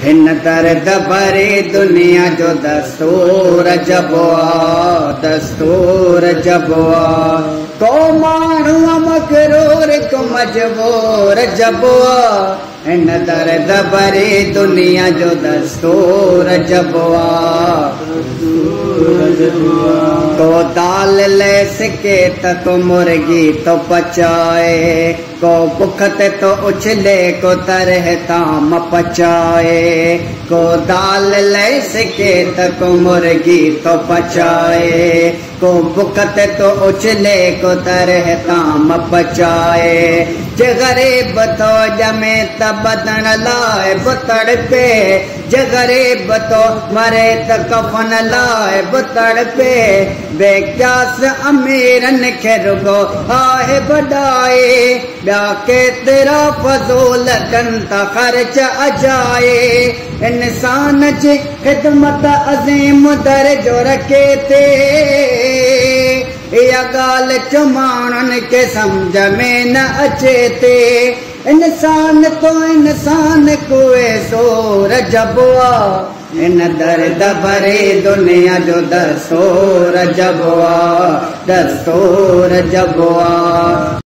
हिन दर्द भरी दुनिया जो दस्तूर जबुआ, दस्तूर जबुआ। को माण्हू मगरूर को मजबूर जबुआ, हिन दर्द भरी दुनिया जो दस्तूर जबुआ। को दाल ले सके तो मुर्गी तो पचाए, को बुख ते तो उछले को तरह ताम पचाए। को दाल ले सके तो मुर्गी तो पचाए, को बुख ते तो उछले को तरह ताम पचाए। जे गरीब तो जमे त बदन लाए बुतड़ पे, जे गरीब तो मरे त कफन लाए बुतड़ पे। बेक्यास अमीरन खे रुगो आहे बडाए, ॿिया केतिरा फज़ूल कनि था ख़र्च अजाए। इंसान जी ख़िदमत अज़ीम दर्जो रखे थे, इहा ॻाल्हि चो माण्हुनि खे सम्झ में न अचे थे। इंसान तो इंसान कोई सोर जबुआ, इन दर्द भरे दुनिया जो दस्तूर जबुआ, दस्तूर जबुआ।